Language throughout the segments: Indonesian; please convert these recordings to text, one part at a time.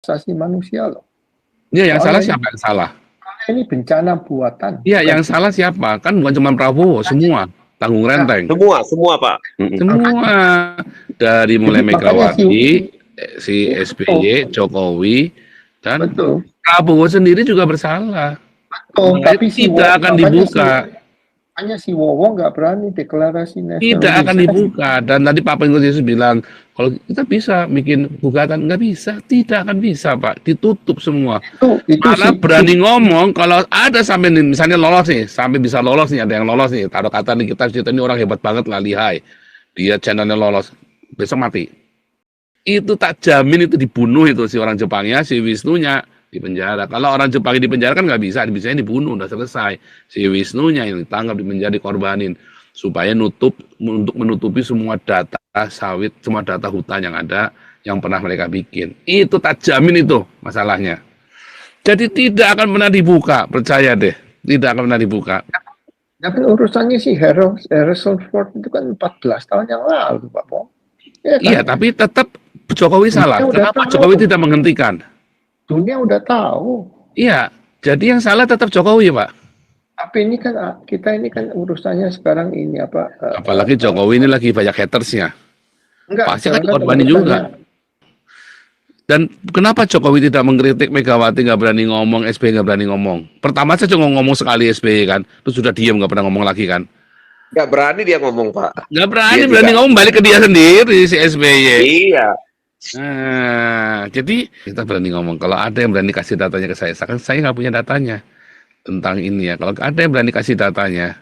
asasi manusia loh. Iya, yang salah Soalnya siapa yang salah? ini bencana buatan. Iya, bukan yang salah siapa? Kan bukan cuma Prabowo, semua tanggung Nah, renteng. Semua Pak. Semua dari mulai jadi makanya Megawati, si Iya, SBY, Jokowi, dan betul. Prabowo sendiri juga bersalah. Oh, Makanya tapi tidak akan dibuka. hanya si Wowo nggak berani deklarasi Tidak akan nasionalisme. dibuka. Dan tadi Pak Pengurus Yesus bilang, kalau kita bisa bikin gugatan, nggak bisa. Tidak akan bisa, Pak. Ditutup semua. Itu Malah sih berani ngomong, kalau ada sampai misalnya lolos nih, sampai bisa lolos nih, ada yang lolos nih, taruh kata nih, kita cerita ini orang hebat banget lah, lihai. Dia channelnya lolos, besok mati. Itu tak jamin itu dibunuh itu si orang Jepangnya, si Wisnunya di penjara. Kalau orang Jepang di penjara kan nggak bisa, bisanya dibunuh, udah selesai. Si Wisnunya yang ditangkap, di penjara, dikorbanin supaya untuk menutupi semua data sawit, semua data hutan yang ada yang pernah mereka bikin. Itu tak jamin itu masalahnya. Jadi tidak akan pernah dibuka, percaya deh, tidak akan pernah dibuka. tapi urusannya si Harrison Ford itu kan 14 tahun yang lalu, Pak Pong. Ya kan? Iya, tapi tetap Jokowi salah. Kenapa Jokowi tidak menghentikan? Dunia udah tahu. Iya, jadi yang salah tetap Jokowi, Pak. Tapi ini kan kita ini kan urusannya sekarang ini apa? Apalagi Jokowi ini lagi banyak hatersnya. Enggak, Pasti kan dikorbanin juga. Dan kenapa Jokowi tidak mengkritik Megawati, nggak berani ngomong, SBY nggak berani ngomong? Pertama saja ngomong sekali SBY kan, terus sudah diam nggak pernah ngomong lagi kan? Nggak berani dia ngomong Pak. Nggak berani ngomong, balik ke dia sendiri si SBY. Iya. Nah, jadi kita berani ngomong. Kalau ada yang berani kasih datanya ke saya kan saya nggak punya datanya tentang ini ya. Kalau ada yang berani kasih datanya,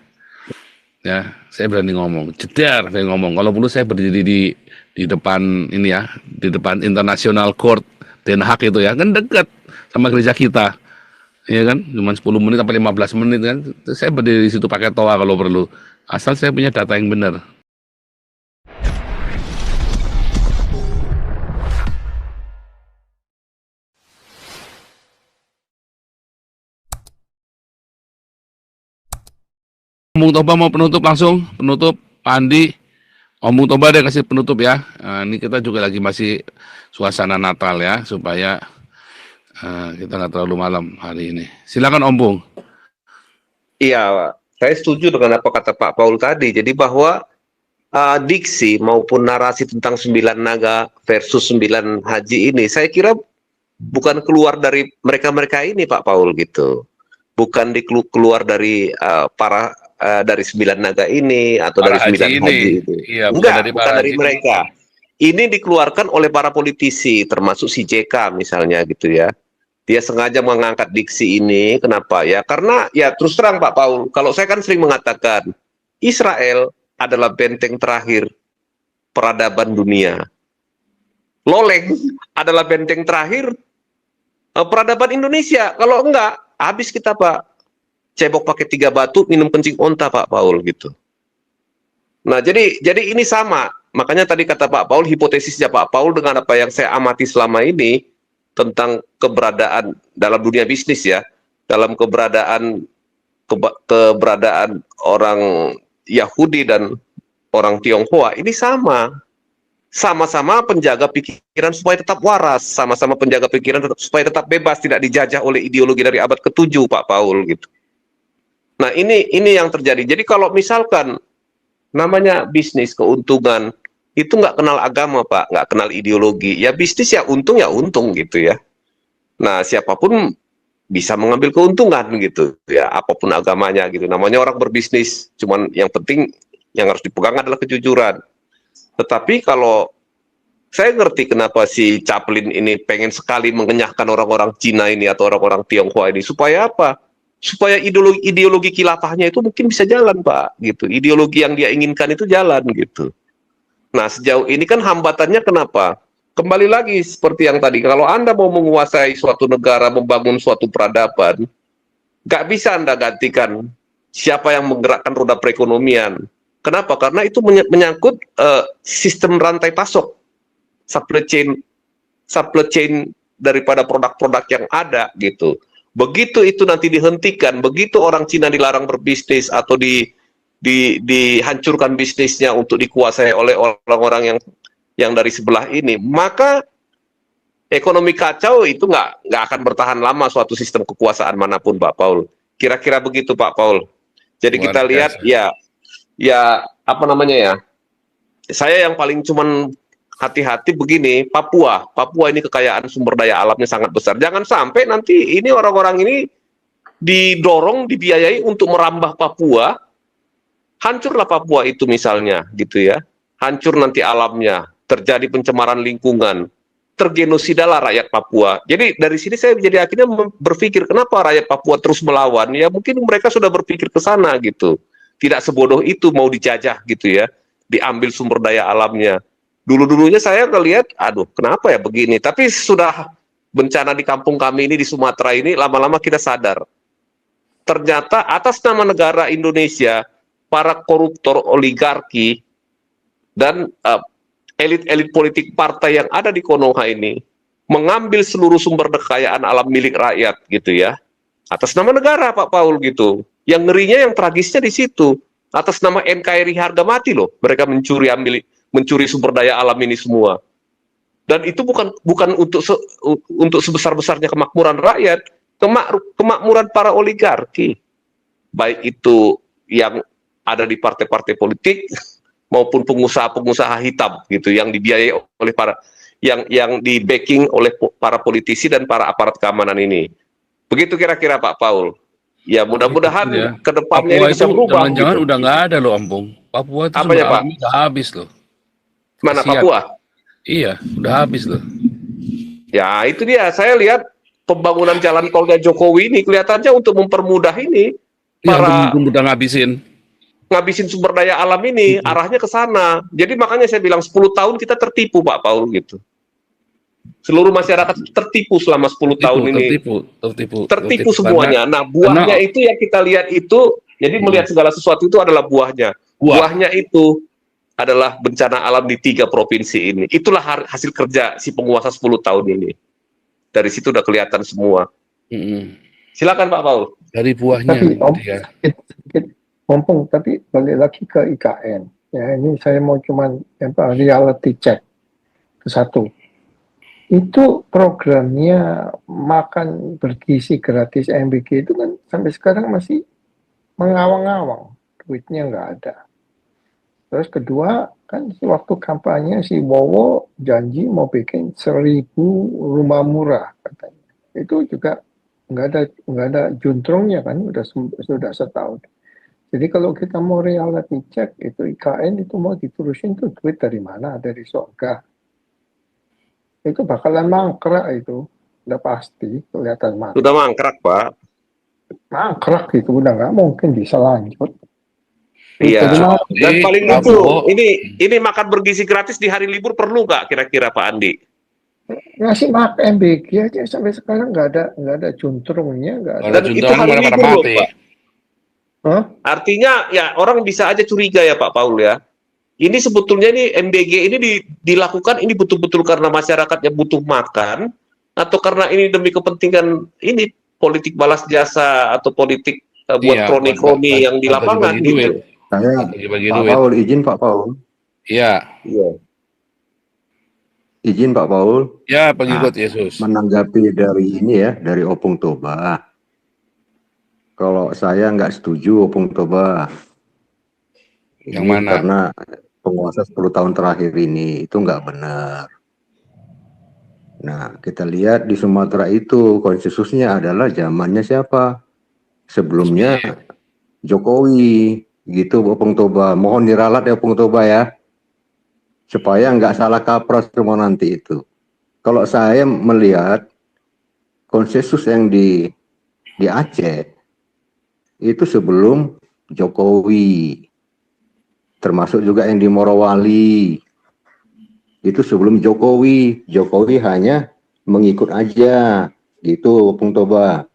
ya saya berani ngomong. Jedar saya ngomong. Kalau perlu saya berdiri di depan ini ya, di depan International Court Den Haag itu ya, kan dekat sama gereja kita. Ya kan, cuma 10 menit sampai 15 menit kan. Saya berdiri di situ pakai toa kalau perlu. Asal saya punya data yang benar. Om Toba mau penutup langsung, penutup Pak Andi. Om Toba deh kasih penutup ya. Nah, ini kita juga lagi masih suasana Natal ya, supaya kita nggak terlalu malam hari ini. Silakan Om Bung. Iya, saya setuju dengan apa kata Pak Paul tadi. Jadi bahwa diksi maupun narasi tentang 9 naga versus 9 haji ini, saya kira bukan keluar dari mereka-mereka ini Pak Paul gitu. Bukan keluar dari dari 9 naga ini atau para dari 9 haji itu. Iya, bukan dari mereka. Ini dikeluarkan oleh para politisi, termasuk si JK misalnya gitu ya. Dia sengaja mengangkat diksi ini, kenapa ya? Karena ya terus terang Pak Paul, kalau saya kan sering mengatakan, Israel adalah benteng terakhir peradaban dunia. Loleng adalah benteng terakhir peradaban Indonesia. Kalau enggak, habis kita Pak. Cebok pakai 3 batu, minum kencing onta Pak Paul gitu. Nah, jadi ini sama. Makanya tadi kata Pak Paul, hipotesisnya Pak Paul dengan apa yang saya amati selama ini tentang keberadaan dalam dunia bisnis ya, dalam keberadaan orang Yahudi dan orang Tionghoa ini sama-sama penjaga pikiran supaya tetap waras, sama-sama penjaga pikiran supaya tetap bebas, tidak dijajah oleh ideologi dari abad ke-7 Pak Paul gitu. Nah, ini yang terjadi. Jadi kalau misalkan namanya bisnis keuntungan, itu nggak kenal agama, Pak, nggak kenal ideologi. Ya bisnis ya untung gitu ya. Nah, siapapun bisa mengambil keuntungan gitu ya, apapun agamanya gitu. Namanya orang berbisnis, cuman yang penting yang harus dipegang adalah kejujuran. Tetapi kalau saya ngerti kenapa si Chaplin ini pengen sekali mengenyahkan orang-orang Cina ini atau orang-orang Tionghoa ini, supaya apa? Supaya ideologi khilafahnya itu mungkin bisa jalan Pak gitu, ideologi yang dia inginkan itu jalan gitu. Nah sejauh ini kan hambatannya kenapa? Kembali lagi seperti yang tadi, kalau Anda mau menguasai suatu negara, membangun suatu peradaban, nggak bisa Anda gantikan siapa yang menggerakkan roda perekonomian. Kenapa? Karena itu menyangkut sistem rantai pasok, supply chain daripada produk-produk yang ada gitu. Begitu itu nanti dihentikan, begitu orang Cina dilarang berbisnis atau dihancurkan bisnisnya untuk dikuasai oleh orang-orang yang dari sebelah ini, maka ekonomi kacau itu nggak akan bertahan lama suatu sistem kekuasaan manapun, Pak Paul. Kira-kira begitu, Pak Paul. Jadi Luar kita lihat biasa. ya apa namanya ya? Saya yang paling cuman hati-hati begini, Papua. Papua ini kekayaan sumber daya alamnya sangat besar. Jangan sampai nanti ini orang-orang ini didorong, dibiayai untuk merambah Papua, hancurlah Papua itu misalnya, gitu ya. Hancur nanti alamnya, terjadi pencemaran lingkungan, tergenosidalah rakyat Papua. Jadi dari sini saya jadi akhirnya berpikir kenapa rakyat Papua terus melawan? Ya mungkin mereka sudah berpikir ke sana gitu. Tidak sebodoh itu mau dijajah gitu ya, diambil sumber daya alamnya. Dulu-dulunya saya ngelihat, aduh kenapa ya begini? Tapi sudah bencana di kampung kami ini di Sumatera ini, lama-lama kita sadar. Ternyata atas nama negara Indonesia, para koruptor oligarki dan elit-elit politik partai yang ada di Konoha ini mengambil seluruh sumber kekayaan alam milik rakyat gitu ya, atas nama negara, Pak Paul, gitu. Yang ngerinya, yang tragisnya di situ, atas nama NKRI harga mati loh, mereka mencuri sumber daya alam ini semua. Dan itu bukan untuk sebesar-besarnya kemakmuran rakyat, kemakmuran para oligarki, baik itu yang ada di partai-partai politik maupun pengusaha-pengusaha hitam gitu, yang dibiayai oleh yang di backing oleh para politisi dan para aparat keamanan ini. Begitu kira-kira, Pak Paul. Ya mudah-mudahan Ya. ke depannya Papua ini bisa itu berubah. jangan-jangan Gitu. udah nggak ada loh, Ampung. Papua itu Apa sumber ya, Pak? alamnya udah habis loh. Mana Kasihan. Papua? Iya, udah habis loh. Ya itu dia. Saya lihat pembangunan jalan tolnya Jokowi ini kelihatannya untuk mempermudah ini Iya, para udah ngabisin. ngabisin sumber daya alam ini, arahnya ke sana. Jadi makanya saya bilang 10 tahun kita tertipu, Pak Paul, gitu. Seluruh masyarakat tertipu selama 10 tahun ini. Tertipu semuanya. Nah, buahnya itu yang kita lihat itu, jadi melihat segala sesuatu itu adalah buahnya. Buahnya itu adalah bencana alam di 3 provinsi ini. Itulah hasil kerja si penguasa 10 tahun ini. Dari situ udah kelihatan semua. Silakan Pak Paul. Dari buahnya. Tapi sedikit mumpung, tapi balik lagi ke IKN. Ya, ini saya mau cuman reality check ke satu. Itu programnya makan bergizi gratis MBG itu kan sampai sekarang masih mengawang-awang, duitnya nggak ada. Terus kedua, kan waktu kampanye si Bowo janji mau bikin 1000 rumah murah katanya. Itu juga nggak ada juntrungnya kan, sudah setahun. Jadi kalau kita mau reality check, itu IKN itu mau diterusin tuh duit dari mana? Dari surga. Itu bakalan mangkrak itu, udah pasti kelihatan mangkrak. Sudah mangkrak, Pak. Mangkrak itu udah nggak mungkin bisa lanjut. Iya. Dan paling itu, ini makan bergizi gratis di hari libur perlu nggak kira-kira Pak Andi? Ngasih makan MBG aja sampai sekarang nggak ada juntrungnya, nggak ada. Dan itu hari libur loh, Pak. Artinya ya orang bisa aja curiga ya Pak Paul ya. Ini sebetulnya ini MBG ini dilakukan ini betul-betul karena masyarakatnya butuh makan, atau karena ini demi kepentingan ini politik balas jasa atau politik buat kroni-kroni yang di lapangan gitu. Saya Pak Paul, izin Pak Paul. Iya. Izin Pak Paul. Ya, pengikut Yesus. Menanggapi dari ini ya, dari Opung Toba. Kalau saya nggak setuju Opung Toba. Yang mana? Karena penguasa 10 tahun terakhir ini itu nggak benar. Nah, kita lihat di Sumatera itu konsensusnya adalah zamannya siapa? Sebelumnya Jokowi, gitu Opung Toba. Mohon diralat ya Opung Toba ya, supaya nggak salah kaprah semua nanti itu. Kalau saya melihat konsensus yang di Aceh itu sebelum Jokowi, termasuk juga yang di Morowali itu sebelum Jokowi. Jokowi hanya mengikut aja gitu Opung Toba.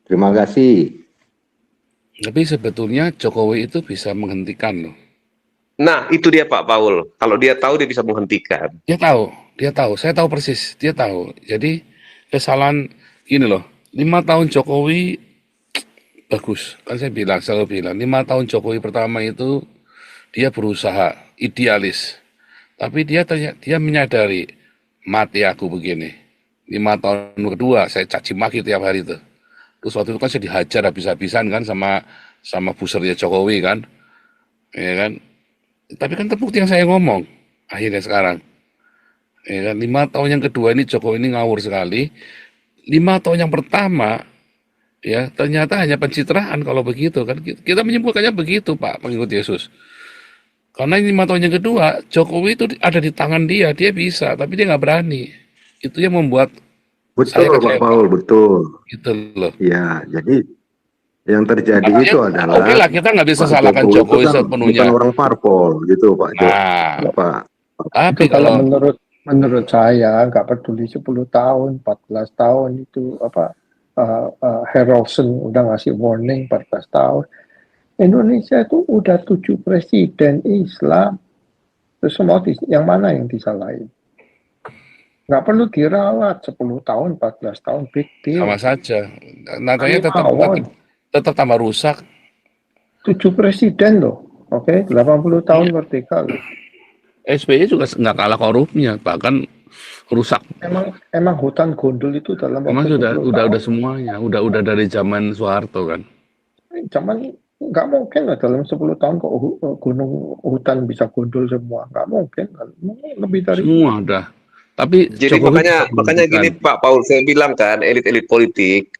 Terima kasih. Tapi sebetulnya Jokowi itu bisa menghentikan loh. Nah itu dia Pak Paul, kalau dia tahu dia bisa menghentikan. Dia tahu, saya tahu persis, dia tahu. Jadi kesalahan gini loh, 5 tahun Jokowi bagus, kan saya selalu bilang 5 tahun Jokowi pertama itu dia berusaha idealis, tapi dia menyadari mati aku begini, 5 tahun kedua saya caci maki tiap hari itu. Terus waktu itu kan saya dihajar habis-habisan kan sama busernya Jokowi kan, ya kan. Tapi kan terbukti yang saya ngomong akhirnya sekarang, ya kan. 5 tahun yang kedua ini Jokowi ini ngawur sekali. 5 tahun yang pertama ya ternyata hanya pencitraan kalau begitu kan. Kita menyimpulkannya begitu Pak pengikut Yesus. Karena 5 tahun yang kedua Jokowi itu ada di tangan dia bisa, tapi dia nggak berani. Itu yang membuat saya Betul, Pak kecewa Paul, betul. gitu loh. Ya, jadi yang terjadi Makanya itu adalah oke lah kita nggak bisa Pak salahkan Jokowi itu Jokowi kan sepenuhnya. bukan orang parpol gitu, Pak Jo. Nah, Pak. tapi Itu kalau kalau menurut saya nggak peduli 10 tahun, 14 tahun itu Harrelson udah ngasih warning 14 tahun. Indonesia itu udah 7 presiden Islam. Terus semua yang mana yang disalahin? Nggak perlu dirawat 10 tahun, 14 tahun, big deal. sama saja, Dari nantinya awal, tetap tambah rusak. 7 presiden loh. Oke, 80 tahun merdeka loh. SBY juga nggak kalah korupnya, bahkan rusak. Emang hutan gondol itu dalam Memang waktu sudah 10 udah tahun. semuanya, udah dari zaman Soeharto kan. Zaman nggak mungkin lah dalam 10 tahun kok gunung hutan bisa gondol semua. Nggak mungkin. Lebih dari Semua udah. Tapi Jadi Jokowi makanya gini Pak Paul, saya bilang kan elit-elit politik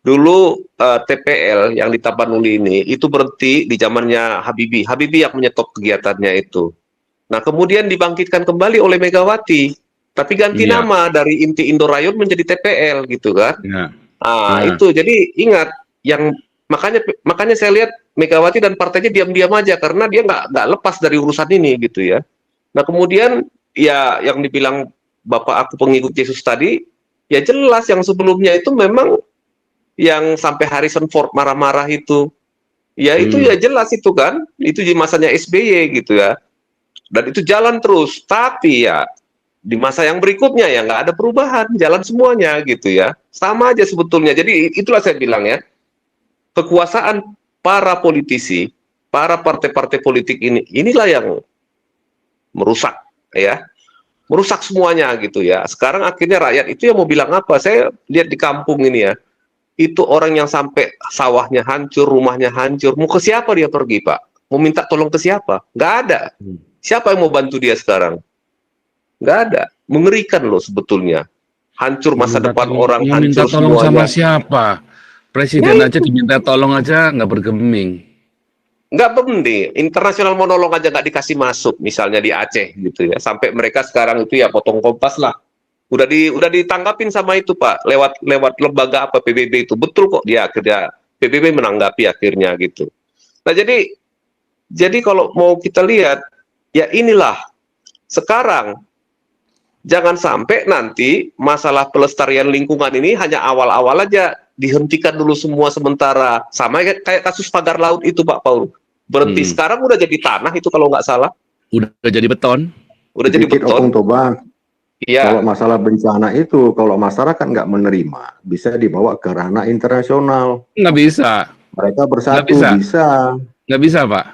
dulu TPL yang di Tapanuli ini itu berhenti di zamannya Habibie. Habibie yang menyetop kegiatannya itu. Nah kemudian dibangkitkan kembali oleh Megawati, tapi ganti Iya. nama dari Inti Indo Rayun menjadi TPL gitu kan. Ya. Ah Nah. itu jadi ingat yang makanya saya lihat Megawati dan partainya diam-diam aja karena dia nggak lepas dari urusan ini gitu ya. Nah kemudian ya yang dibilang Bapak aku pengikut Yesus tadi, ya jelas yang sebelumnya itu memang yang sampai Harrison Ford marah-marah itu, ya itu ya jelas itu kan, itu di masanya SBY gitu ya, dan itu jalan terus. Tapi ya di masa yang berikutnya ya nggak ada perubahan, jalan semuanya gitu ya, sama aja sebetulnya. Jadi itulah saya bilang ya, kekuasaan para politisi, para partai-partai politik inilah yang merusak ya. Merusak semuanya gitu ya. Sekarang akhirnya rakyat itu yang mau bilang apa? Saya lihat di kampung ini ya, itu orang yang sampai sawahnya hancur, rumahnya hancur. Mau ke siapa dia pergi, Pak? Mau minta tolong ke siapa? Nggak ada. Siapa yang mau bantu dia sekarang? Nggak ada. Mengerikan loh sebetulnya. Hancur masa depan orang, Mau minta hancur tolong sama semuanya. siapa? Presiden aja diminta tolong aja nggak bergeming. Nggak penting, internasional monolog aja nggak dikasih masuk, misalnya di Aceh gitu ya. Sampai mereka sekarang itu ya potong kompas lah. Udah ditanggapin sama itu Pak, lewat lembaga apa PBB itu. Betul kok dia akhirnya PBB menanggapi akhirnya gitu. Nah jadi kalau mau kita lihat ya inilah sekarang jangan sampai nanti masalah pelestarian lingkungan ini hanya awal-awal aja dihentikan dulu semua sementara. Sama kayak kasus pagar laut itu Pak Paul. Berhenti sekarang udah jadi tanah itu kalau nggak salah. Udah jadi beton. Udah jadi Sedikit beton. Opung Toba. Iya. Kalau masalah bencana itu, kalau masyarakat nggak menerima, bisa dibawa ke ranah internasional. Nggak bisa. Mereka bersatu bisa. Nggak bisa Pak.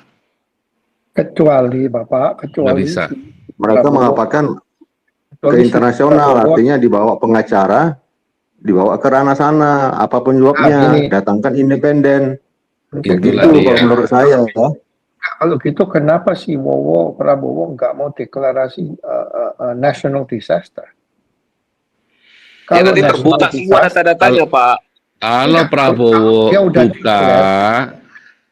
kecuali Bapak, Nggak bisa. Mereka mengapakan ke internasional, artinya dibawa pengacara, dibawa ke ranah sana, apapun jawabnya, datangkan independen. Begitu kalau menurut saya ya. Kalau gitu kenapa si Prabowo nggak mau deklarasi national disaster? Ya nanti terbuka semua data-datanya Pak.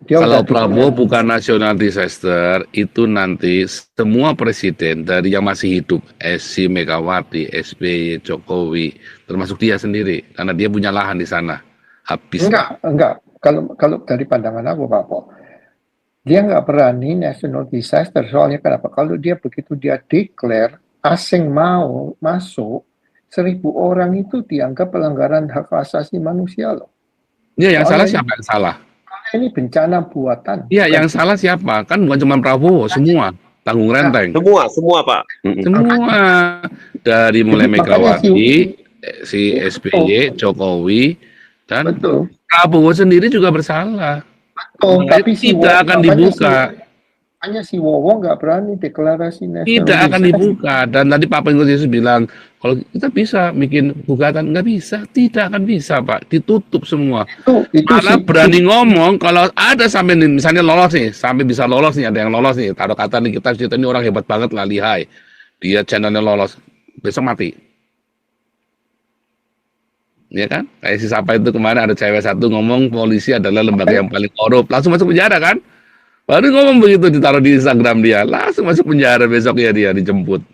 Kalau Prabowo bukan national disaster, itu nanti semua presiden dari yang masih hidup, SI, Megawati, SBY, Jokowi, termasuk dia sendiri, karena dia punya lahan di sana, habis. Enggak. Kalau dari pandangan aku Pak Po, dia nggak berani national disaster. Soalnya kenapa? Kalau dia begitu dia declare asing mau masuk, 1.000 orang itu dianggap pelanggaran hak asasi manusia loh. Ya, yang salah siapa yang salah? Ini bencana buatan. Iya, yang salah siapa? Kan bukan cuma Prabowo, semua tanggung renteng. Semua Pak. Semua dari mulai Megawati, si SBY, Jokowi, dan Prabowo sendiri juga bersalah. Tapi tidak akan dibuka. Hanya si Wowo nggak berani deklarasi Tidak nasional akan dibuka. Dan tadi Pak Pengurus Yesus bilang, kalau kita bisa bikin gugatan, nggak bisa, tidak akan bisa Pak, ditutup semua. itu Malah sih berani ngomong kalau ada sampai nih, misalnya lolos nih, sampai bisa lolos nih, ada yang lolos nih, taruh kata nih kita ini orang hebat banget lah, lihai, dia channelnya lolos, besok mati, ya kan? Kayak si siapa itu kemarin ada cewek satu ngomong polisi adalah lembaga yang paling korup, langsung masuk penjara kan? Baru ngomong begitu ditaruh di Instagram dia, langsung masuk penjara besoknya dia dijemput.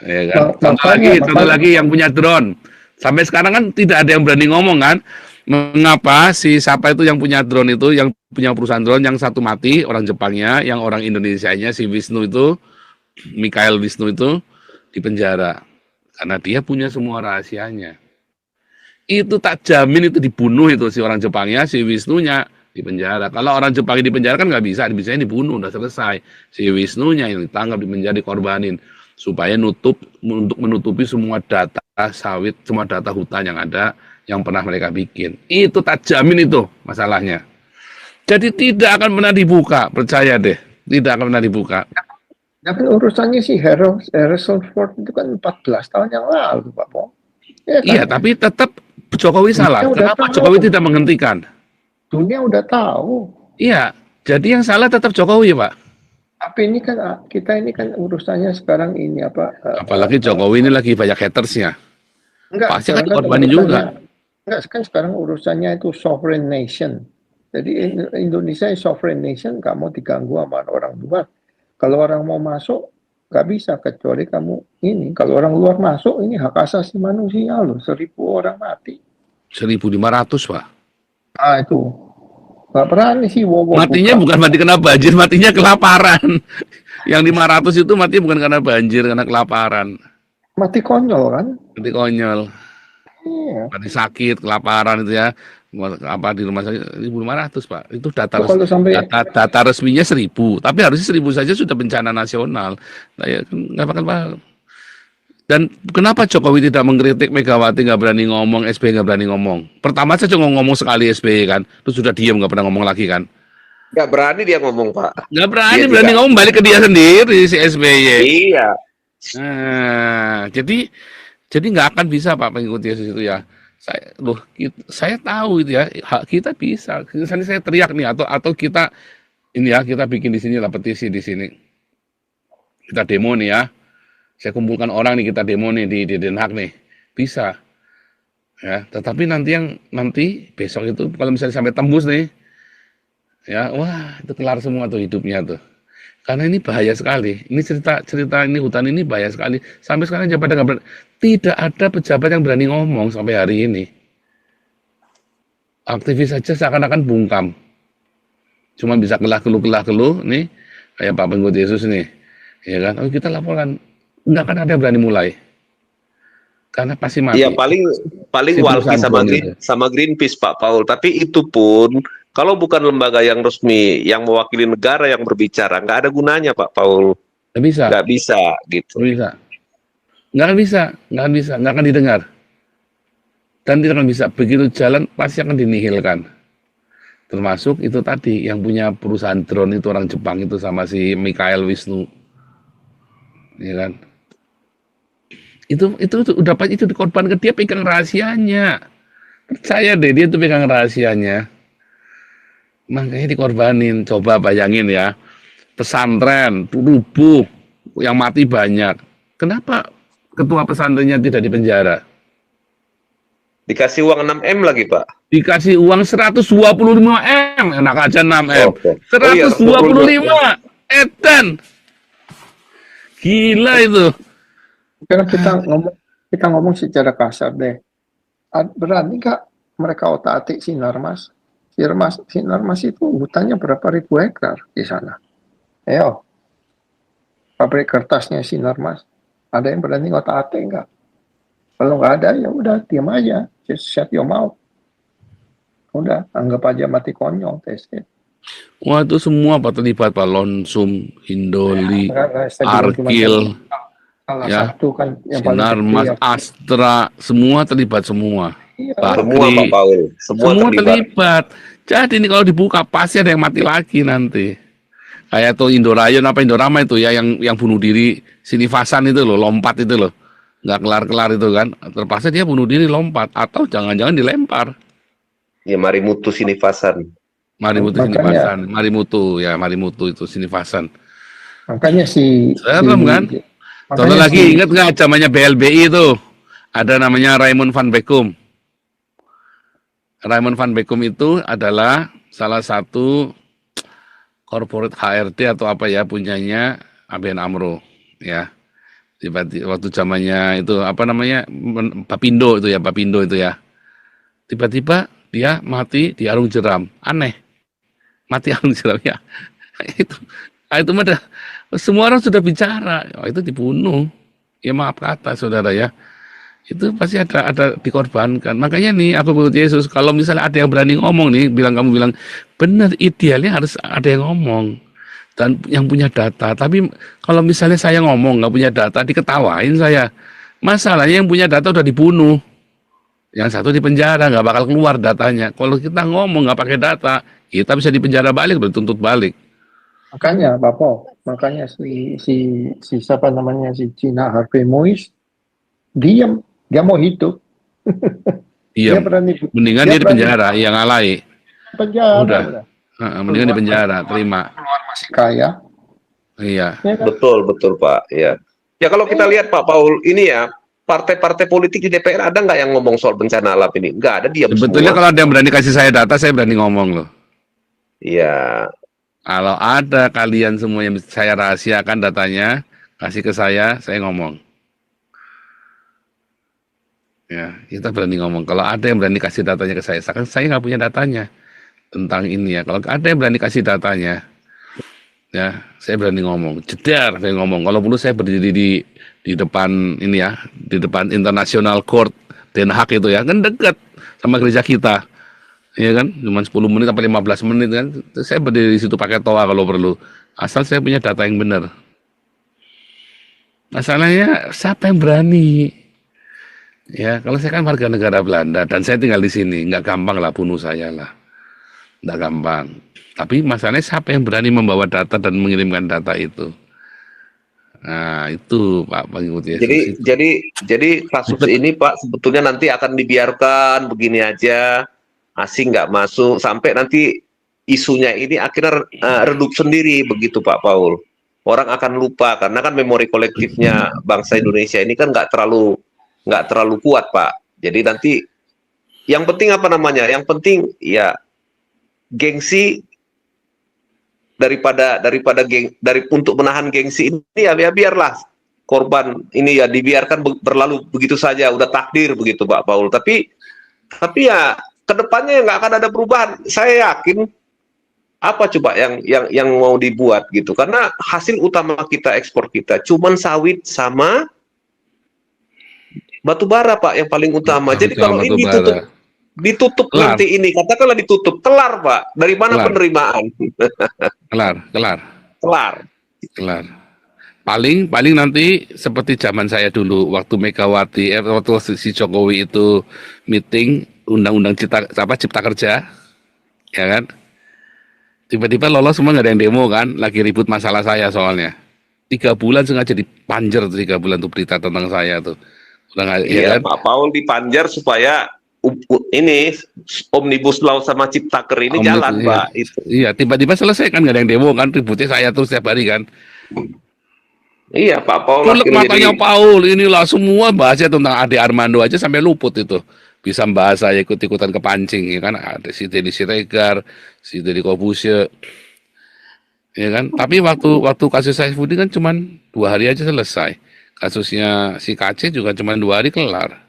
Ya kan? Contoh lagi yang punya drone. Sampai sekarang kan tidak ada yang berani ngomong kan. Mengapa si siapa itu yang punya drone itu, yang punya perusahaan drone, yang satu mati orang Jepangnya, yang orang Indonesianya si Wisnu itu, Mikhail Wisnu itu di penjara karena dia punya semua rahasianya. Itu tak jamin itu dibunuh itu si orang Jepangnya, si Wisnunya di penjara. Kalau orang Jepang di penjara kan nggak bisa, bisanya dibunuh, udah selesai. Si Wisnunya yang ditangkap, di penjara, dikorbanin supaya untuk menutupi semua data sawit, semua data hutan yang ada yang pernah mereka bikin. Itu tak jamin itu masalahnya. Jadi tidak akan pernah dibuka, percaya deh, tidak akan pernah dibuka. Tapi urusannya sih Harrison Ford itu kan 14 tahun yang lalu, Pak Pong. Ya kan? Iya, tapi tetap Jokowi salah. Kenapa Jokowi tidak menghentikan? Dunia udah tahu. Iya, jadi yang salah tetap Jokowi, Pak. Tapi ini kan kita ini kan urusannya sekarang ini apa? Apalagi Jokowi ini lagi banyak hatersnya. Enggak, pasti kan dikorbanin juga. Enggak, kan sekarang urusannya itu sovereign nation. Jadi Indonesia sovereign nation, nggak mau diganggu sama orang luar. Kalau orang mau masuk, nggak bisa kecuali kamu ini. Kalau orang luar masuk, ini hak asasi manusia loh. 1.000 orang mati. 1.500, Pak. Ah itu. Nggak berani sih Wowo. Matinya bukan mati kena banjir, matinya kelaparan. Yang 500 itu mati bukan karena banjir, karena kelaparan. Mati konyol kan? Mati konyol. Iya. Mati sakit, kelaparan itu ya. Apa di rumah sakit 1.500, Pak. Itu data resminya 1.000, tapi harusnya 1.000 saja sudah bencana nasional. Nah, ya, nggak bakal Pak. Dan kenapa Jokowi tidak mengkritik Megawati, nggak berani ngomong, SBY nggak berani ngomong? Pertama saja ngomong sekali SBY kan, terus sudah diam nggak pernah ngomong lagi kan? Nggak berani dia ngomong, Pak. Nggak berani ngomong, balik ke dia sendiri si SBY. Iya. Nah, jadi nggak akan bisa Pak mengikuti itu ya. Saya tahu itu ya, kita bisa. Misalnya saya teriak nih atau kita ini ya, kita bikin di sini lah petisi di sini. Kita demo nih ya. Saya kumpulkan orang nih, kita demo nih di Den Haag nih. Bisa. Ya, tetapi nanti besok itu kalau misalnya sampai tembus nih, ya, wah, itu kelar semua tuh hidupnya tuh. Karena ini bahaya sekali. Ini cerita ini hutan ini bahaya sekali. Sampai sekarang tidak ada pejabat yang berani ngomong sampai hari ini. Aktivis saja seakan-akan bungkam. Cuma bisa keluh nih, kayak Pak Pengurus Yesus nih. Ya kan? Oh, kita laporkan. Nggak akan ada yang berani mulai. Karena pasti mati. Iya, paling Walhi sama Greenpeace, Pak Paul. Tapi itu pun kalau bukan lembaga yang resmi, yang mewakili negara yang berbicara, nggak ada gunanya, Pak Paul. Nggak bisa. Nggak bisa, gitu. Nggak akan didengar. Dan tidak akan bisa. Begitu jalan, pasti akan dinihilkan. Termasuk itu tadi, yang punya perusahaan drone itu orang Jepang itu sama si Mikhail Wisnu. Ya kan? Itu udah pasti itu dikorbankan, dia pegang rahasianya. Percaya deh, dia itu pegang rahasianya. Makanya dikorbanin. Coba bayangin ya, pesantren rubuh, yang mati banyak. Kenapa ketua pesantrennya tidak dipenjara? Dikasih uang 6M lagi, Pak. Dikasih uang 125M, enak aja 6M. Oh, 125, edan. Gila itu. Karena kita ngomong secara kasar deh. Berani nggak mereka otak-atik Sinarmas? Sinarmas itu hutannya berapa ribu hektar di sana. Ayo, pabrik kertasnya Sinarmas. Ada yang berani otak-atik nggak? Kalau nggak ada, ya udah diam aja. Just shut your mouth. Udah, anggap aja mati konyol. Wah, itu semua Pak terlibat, Pak. Lonsum, Hindoli, Arkil, ya, satu kan yang Sinarmas, Astra, semua terlibat semua. Iya. Semua, Pak Paul. Semua terlibat. Jadi ini kalau dibuka pasti ada yang mati lagi nanti. Kayak tuh Indorayon apa Indorama itu ya yang bunuh diri Sinivasan itu loh, lompat itu loh. Nggak kelar-kelar itu kan. Terpaksa dia bunuh diri lompat atau jangan-jangan dilempar. Ya Marimutu Sinivasan. Marimutu Makanya- Sinivasan, Marimutu itu Sinivasan. Makanya Serem kan? Contoh lagi ingat nggak zamannya BLBI itu ada namanya Raymond van Beckum. Raymond van Beckum itu adalah salah satu corporate HRD atau apa ya punyanya ABN AMRO ya. Waktu zamannya itu apa namanya Bapindo itu ya. Tiba-tiba dia mati di arung jeram. Aneh. Mati arung jeram ya. itu mah semua orang sudah bicara. Oh, itu dibunuh. Ya maaf kata saudara ya. Itu pasti ada dikorbankan. Makanya nih aku menurut Yesus kalau misalnya ada yang berani ngomong nih, kamu bilang benar, idealnya harus ada yang ngomong dan yang punya data. Tapi kalau misalnya saya ngomong nggak punya data, diketawain saya. Masalahnya yang punya data udah dibunuh, yang satu di penjara nggak bakal keluar datanya. Kalau kita ngomong nggak pakai data, kita bisa dipenjara balik, dituntut balik. Makanya Bapak, makanya si siapa namanya si Cina Harvey Mois diam, dia mau hidup. Iya, Dia berani mendingan dia di penjara, yang ngalai. penjara. Udah. Mendingan di penjara, terima. Keluar masih kaya. Iya. Ya kan? Betul Pak. Ya. Ya kalau kita lihat Pak Paul ini ya partai-partai politik di DPR ada nggak yang ngomong soal bencana alam ini? Nggak ada, diam Sebetulnya semua. kalau ada yang berani kasih saya data, saya berani ngomong loh. Iya. Kalau ada kalian semua yang saya rahasiakan datanya, kasih ke saya ngomong. Ya, kita berani ngomong. Kalau ada yang berani kasih datanya ke saya nggak punya datanya tentang ini ya. Kalau ada yang berani kasih datanya, ya, saya berani ngomong. Jedar, saya ngomong. Kalau perlu saya berdiri di depan ini ya, di depan International Court Den Haag itu ya, kan dekat sama gereja kita. Ya kan, cuma 10 menit sampai 15 menit kan. Saya berdiri di situ pakai toa kalau perlu. Asal saya punya data yang benar. Masalahnya siapa yang berani? Ya, kalau saya kan warga negara Belanda dan saya tinggal di sini, nggak gampang lah bunuh saya lah. Nggak gampang. Tapi masalahnya siapa yang berani membawa data dan mengirimkan data itu? Nah, itu Pak pengikut Yesus. Jadi kasus ini Pak sebetulnya nanti akan dibiarkan begini aja. Asing nggak masuk sampai nanti isunya ini akhirnya redup sendiri begitu Pak Paul. Orang akan lupa karena kan memori kolektifnya bangsa Indonesia ini kan nggak terlalu kuat Pak. Jadi nanti yang penting apa namanya? Yang penting ya gengsi untuk menahan gengsi ini ya biarlah korban ini ya dibiarkan berlalu begitu saja, udah takdir begitu Pak Paul. Tapi ya kedepannya nggak akan ada perubahan. Saya yakin apa coba yang mau dibuat gitu, karena hasil utama kita ekspor kita cuman sawit sama batu bara Pak yang paling utama. Jadi kalau ini ditutup kelar. Nanti ini katakanlah ditutup, kelar Pak. Dari mana Kelar. penerimaan? Kelar. Paling nanti seperti zaman saya dulu waktu Megawati waktu si Jokowi itu meeting undang-undang cipta kerja, ya kan? Tiba-tiba lolos semua, nggak ada yang demo kan? Lagi ribut masalah saya soalnya. 3 bulan sengaja dipanjer 3 bulan tuh berita tentang saya tuh. Iya, ya kan? Pak Paul dipanjar supaya ini Omnibus Law sama Ciptaker ini jalan, iya. Pak. Itu. Iya, tiba-tiba selesai kan, nggak ada yang demo kan? Ributnya saya tuh setiap hari kan. Iya, Pak Paul. Kulek matanya Paul, inilah semua bahasnya tentang Ade Armando aja sampai luput itu. Bisa bahas saya ikut-ikutan kepancing, ya kan? Ada si Deddy Siregar, si Deddy Kobusye, ya kan? Tapi waktu kasus Saifuddin kan cuma 2 hari aja selesai. Kasusnya si KC juga cuma 2 hari kelar.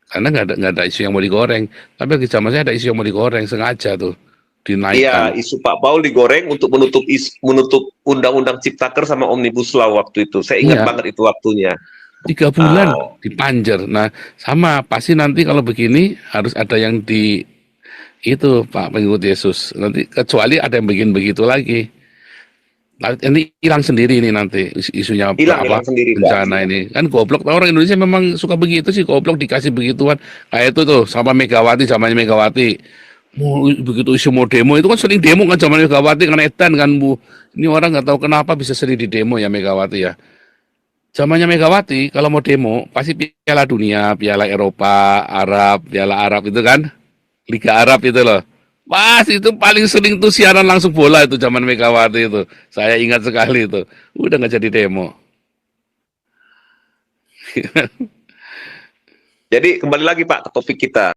Karena nggak ada isu yang mau digoreng. Tapi di zaman saya ada isu yang mau digoreng sengaja tuh dinaikkan. Iya, isu Pak Paul digoreng untuk menutup undang-undang Ciptaker sama Omnibus Law waktu itu. Saya ingat banget itu waktunya. 3 bulan dipanjer. Nah, sama pasti nanti kalau begini harus ada yang itu Pak pengikut Yesus. Nanti kecuali ada yang bikin begitu lagi. Nah, ini hilang sendiri ini nanti isunya Hilang sendiri, bencana ini. Kan goblok, orang Indonesia memang suka begitu sih, goblok dikasih begituan. Kayak itu tuh sama Megawati, zamannya Megawati. Begitu isu mau demo itu kan sering demo kan zaman Megawati kan edan kan Bu. Ini orang nggak tahu kenapa bisa sering di demo ya Megawati ya. Zamannya Megawati kalau mau demo pasti Piala Dunia, Piala Eropa, Arab, Piala Arab itu kan, Liga Arab itu loh. Pas itu paling sering tuh siaran langsung bola itu zaman Megawati itu. Saya ingat sekali itu. Udah nggak jadi demo. Jadi kembali lagi Pak ke topik kita.